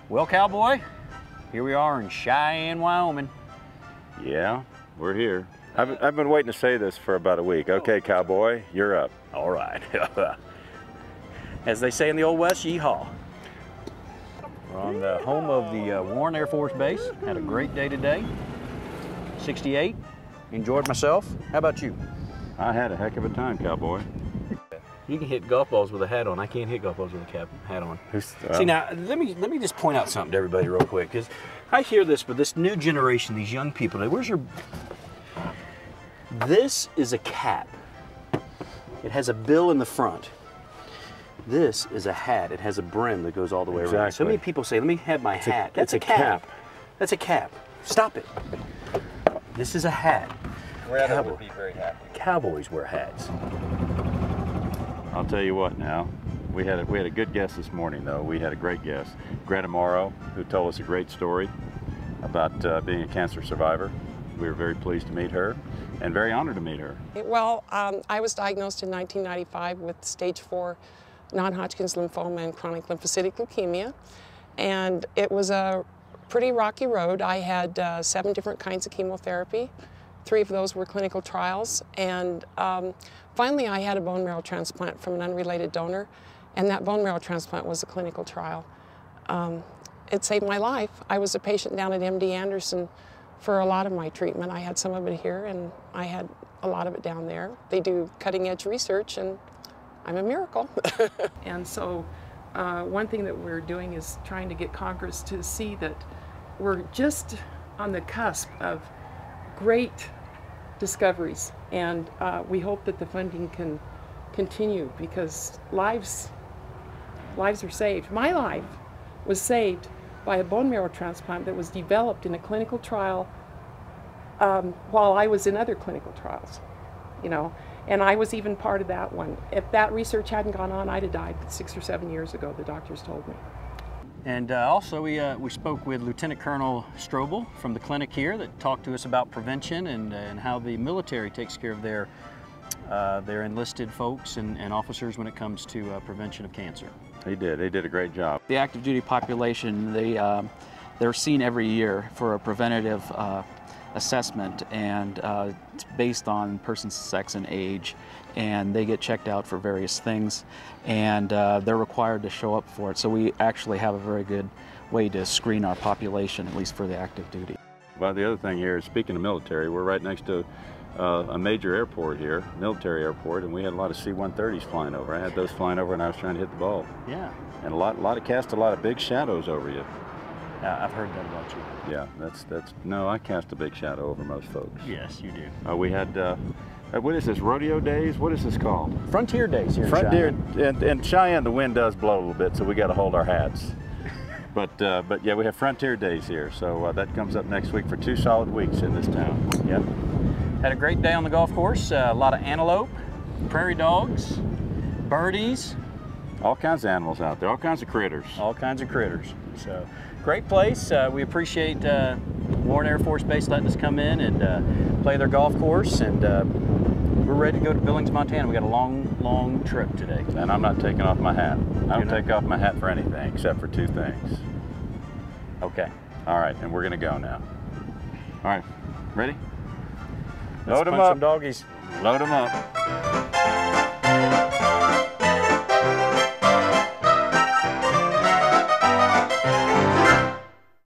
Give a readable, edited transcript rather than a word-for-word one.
Well, cowboy, here we are in Cheyenne, Wyoming. Yeah, we're here. I've been waiting to say this for about a week. Okay, cowboy, you're up. All right. As they say in the Old West, yeehaw. We're on the home of the Warren Air Force Base. Had a great day today. 68. Enjoyed myself. How about you? I had a heck of a time, cowboy. You can hit golf balls with a hat on. I can't hit golf balls with a hat on. See, now, let me just point out something to everybody real quick, because I hear this, but this new generation, these young people, where's your... This is a cap. It has a bill in the front. This is a hat. It has a brim that goes all the way around. So many people say, let me have my hat. That's a cap. That's a cap. Stop it. This is a hat. Greta would be very happy. Cowboys wear hats. I'll tell you what now. We had a good guest this morning, though. We had a great guest, Greta Morrow, who told us a great story about being a cancer survivor. We were very pleased to meet her and very honored to meet her. Well, I was diagnosed in 1995 with stage 4 non-Hodgkin's lymphoma and chronic lymphocytic leukemia. And it was a pretty rocky road. I had 7 different kinds of chemotherapy. 3 of those were clinical trials. And finally, I had a bone marrow transplant from an unrelated donor. And that bone marrow transplant was a clinical trial. It saved my life. I was a patient down at MD Anderson for a lot of my treatment. I had some of it here, and I had a lot of it down there. They do cutting-edge research, and I'm a miracle. And so one thing that we're doing is trying to get Congress to see that we're just on the cusp of great discoveries, and we hope that the funding can continue, because lives are saved. My life was saved by a bone marrow transplant that was developed in a clinical trial while I was in other clinical trials, you know, and I was even part of that one. If that research hadn't gone on, I'd have died 6 or 7 years ago, the doctors told me. And also we spoke with Lieutenant Colonel Strobel from the clinic here that talked to us about prevention and how the military takes care of their enlisted folks and officers when it comes to prevention of cancer. He did a great job. The active duty population, they're seen every year for a preventative assessment, and it's based on person's sex and age, and they get checked out for various things, and they're required to show up for it. So we actually have a very good way to screen our population, at least for the active duty. Well, the other thing here is, speaking of military, we're right next to a major airport here, military airport, and we had a lot of C-130s flying over. I had those flying over when I was trying to hit the ball. Yeah. And a lot of big shadows over you. I've heard that about you. Yeah, no, I cast a big shadow over most folks. Yes, you do. We had, what is this, rodeo days? What is this called? Frontier days here Frontier, in Cheyenne. and Cheyenne, the wind does blow a little bit, so we got to hold our hats. But yeah, we have Frontier days here, so that comes up next week for 2 solid weeks in this town. Yep. Had a great day on the golf course. A lot of antelope, prairie dogs, birdies. All kinds of animals out there, all kinds of critters. All kinds of critters. So, great place. We appreciate Warren Air Force Base letting us come in and play their golf course. And we're ready to go to Billings, Montana. We got a long trip today. And I'm not taking off my hat. I don't take off my hat for anything except for 2 things. Okay. All right, and we're gonna go now. All right, ready? Let's Load them punch up. some doggies. Load them up.